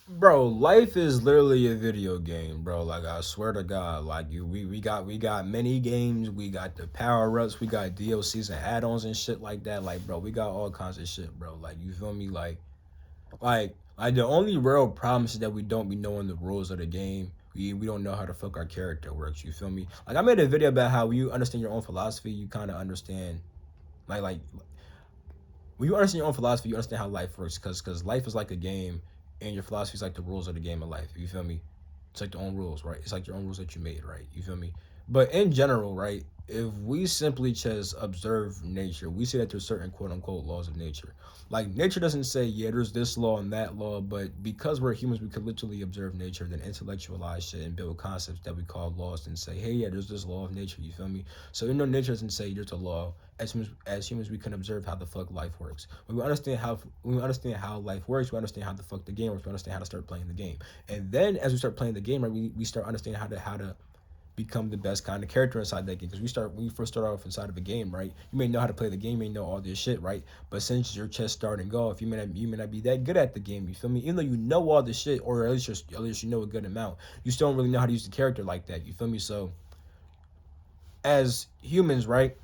Bro, life is literally a video game, bro. Like I swear to God, like we got many games, we got the power ups, we got DLCs and add-ons and shit like that. Like, bro, we got all kinds of shit, bro. Like, you feel me? Like the only real problem is that we don't be knowing the rules of the game. We don't know how the fuck our character works. You feel me? Like I made a video about how when you understand your own philosophy, you kind of understand like when you understand your own philosophy, you understand how life works. Cause life is like a game, and your philosophy is like the rules of the game of life. You feel me? It's like your own rules, right? It's like your own rules that you made, right? You feel me? But in general, right? If we simply just observe nature, we see that there's certain quote unquote laws of nature. Like nature doesn't say, yeah, there's this law and that law, but because we're humans, we could literally observe nature, then intellectualize shit and build concepts that we call laws and say, hey, yeah, there's this law of nature. You feel me? So even though nature doesn't say there's a law, as humans, we can observe how the fuck life works. When we understand how life works, we understand how the fuck the game works. We understand how to start playing the game, and then as we start playing the game, right, we start understanding how to become the best kind of character inside that game. Because when you first start off inside of a game, right, you may know how to play the game, you may know all this shit, right, but since you're just starting off, you may not be that good at the game. You feel me? Even though you know all this shit, or at least you know a good amount, you still don't really know how to use the character like that. You feel me? So as humans, right,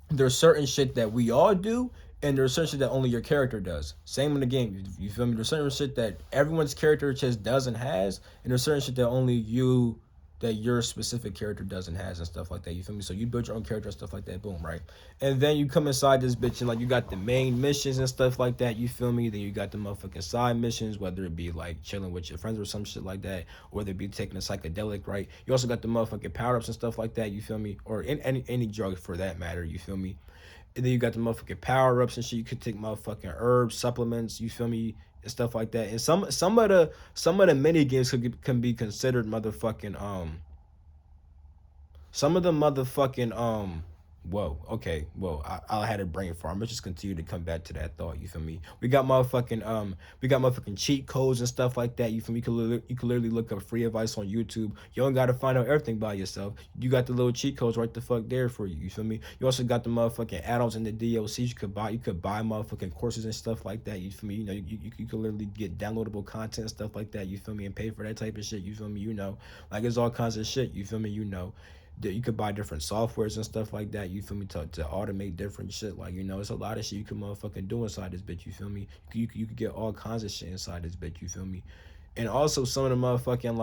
there's certain shit that we all do, and there's certain shit that only your character does. Same in the game. You feel me? There's certain shit that everyone's character just does and has, and there's certain shit that only that your specific character does and has and stuff like that. You feel me? So you build your own character and stuff like that. Boom, right? And then you come inside this bitch and like you got the main missions and stuff like that. You feel me? Then you got the motherfucking side missions, whether it be like chilling with your friends or some shit like that, or whether it be taking a psychedelic, right? You also got the motherfucking power ups and stuff like that. You feel me? Or in any drug for that matter. You feel me? And then you got the motherfucking power ups and shit. You could take motherfucking herbs, supplements. You feel me? And stuff like that. And some of the mini games can be considered motherfucking some of the motherfucking whoa, okay, whoa, I had a brain fart. Let's just continue to come back to that thought. You feel me? We got motherfucking cheat codes and stuff like that. You feel me? You can literally look up free advice on YouTube. You don't gotta find out everything by yourself. You got the little cheat codes right the fuck there for you. You feel me? You also got the motherfucking add-ons and the DLCs you could buy. You could buy motherfucking courses and stuff like that. You feel me? You could literally get downloadable content and stuff like that. You feel me? And pay for that type of shit. You feel me? Like it's all kinds of shit. You feel me? That you could buy different softwares and stuff like that. You feel me? To automate different shit. Like it's a lot of shit you can motherfucking do inside this bitch. You feel me? You could get all kinds of shit inside this bitch. You feel me? And also some of the motherfucking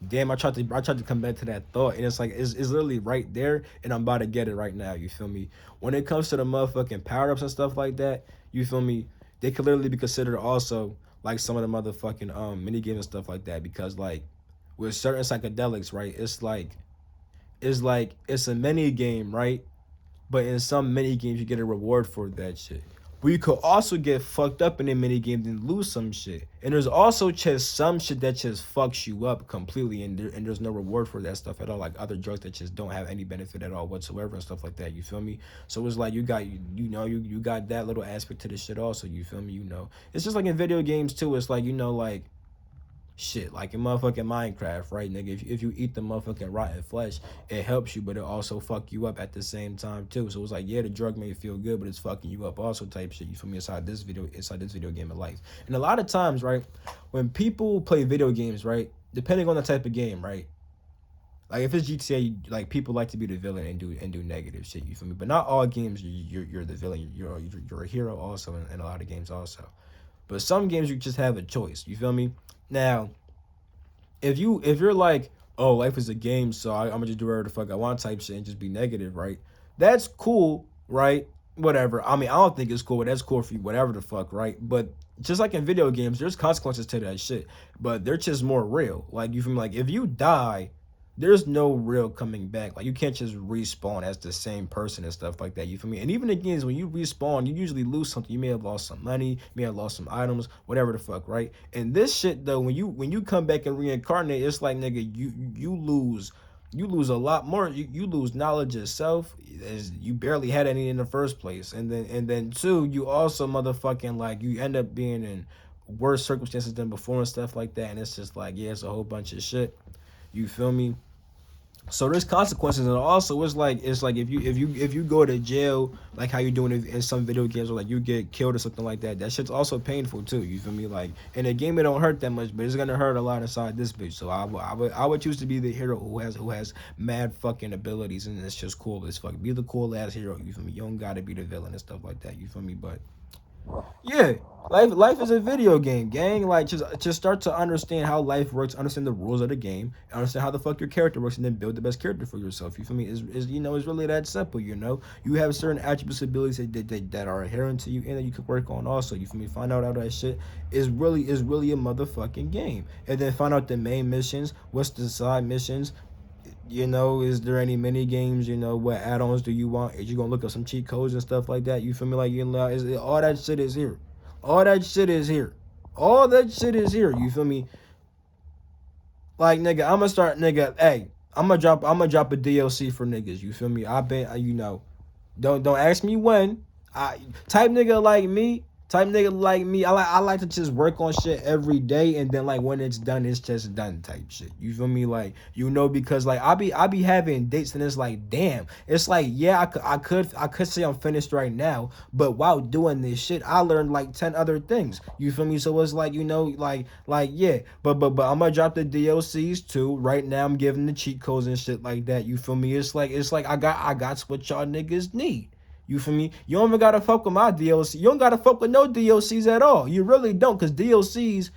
damn, I tried to come back to that thought, and it's like it's literally right there, and I'm about to get it right now. You feel me? When it comes to the motherfucking power ups and stuff like that, you feel me? They could literally be considered also like some of the motherfucking mini games and stuff like that, because like with certain psychedelics, right? It's a mini game, right? But in some mini games, you get a reward for that shit. But you could also get fucked up in a mini game and lose some shit. And there's also just some shit that just fucks you up completely, and there's no reward for that stuff at all. Like other drugs that just don't have any benefit at all whatsoever and stuff like that. You feel me? So it's like you got that little aspect to the shit also. You feel me? It's just like in video games too. It's like like shit, like in motherfucking Minecraft, right, nigga? If you eat the motherfucking rotten flesh, it helps you, but it also fuck you up at the same time too. So it's like, yeah, the drug may feel good, but it's fucking you up also type shit. You feel me? Inside this video game of life. And a lot of times, right, when people play video games, right, depending on the type of game, right, like if it's GTA, like people like to be the villain and do negative shit. You feel me? But not all games you're the villain. You're a hero also in a lot of games also. But some games you just have a choice. You feel me? Now, if you're like, oh, life is a game, so I'm gonna just do whatever the fuck I want type shit and just be negative, right? That's cool, right? Whatever. I mean, I don't think it's cool, but that's cool for you, whatever the fuck, right? But just like in video games, there's consequences to that shit, but they're just more real. Like you feel me? Like if you die, there's no real coming back. Like you can't just respawn as the same person and stuff like that. You feel me? And even in games, when you respawn, you usually lose something. You may have lost some money, you may have lost some items, whatever the fuck, right? And this shit though, when you come back and reincarnate, it's like nigga, you lose a lot more. You lose knowledge of self, as you barely had any in the first place. And then two, you also motherfucking like you end up being in worse circumstances than before and stuff like that. And it's just like, yeah, it's a whole bunch of shit. You feel me? So there's consequences, and also it's like if you go to jail, like how you doing in some video games, or like you get killed or something like that. That shit's also painful too. You feel me? Like in a game, it don't hurt that much, but it's gonna hurt a lot inside this bitch. So I would choose to be the hero who has mad fucking abilities, and it's just cool as fuck. Be the cool ass hero. You feel me? You don't gotta be the villain and stuff like that. You feel me? But yeah, life is a video game, gang. Like just start to understand how life works, understand the rules of the game, understand how the fuck your character works, and then build the best character for yourself. You feel me? Is it's really that simple. You have certain attributes, abilities that are inherent to you, and that you can work on. Also, you feel me? Find out how that shit is really a motherfucking game, and then find out the main missions. What's the side missions? Is there any mini games? What add-ons do you want? Is you gonna look up some cheat codes and stuff like that? You feel me? Like all that shit is here. All that shit is here. All that shit is here. You feel me? Like nigga, I'ma start nigga. Hey, I'm gonna drop a DLC for niggas. You feel me? I been don't ask me when. I type nigga like me. Type nigga like me. I like to just work on shit every day, and then like when it's done, it's just done type shit. You feel me? Like because like I be having dates, and it's like damn. It's like yeah, I could say I'm finished right now, but while doing this shit, I learned like 10 other things. You feel me? So it's like like yeah, but I'm gonna drop the DLCs too. Right now I'm giving the cheat codes and shit like that. You feel me? It's like I got what y'all niggas need. You feel me? You don't even gotta fuck with my DLC. You don't gotta fuck with no DLCs at all. You really don't, because DLCs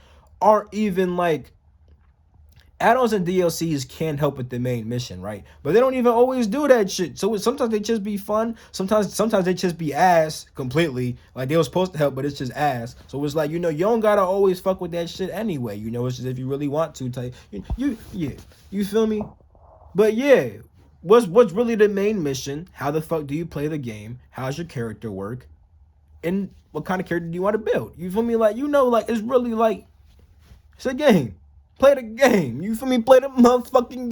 aren't even like add-ons, and DLCs can help with the main mission, right? But they don't even always do that shit. So sometimes they just be fun. Sometimes they just be ass completely. Like they were supposed to help, but it's just ass. So it's like you don't gotta always fuck with that shit anyway. It's just if you really want to. Type yeah. You feel me? But yeah, what's really the main mission? How the fuck do you play the game? How's your character work? And what kind of character do you want to build? You feel me? Like like it's really like it's a game. Play the game. You feel me? Play the motherfucking game.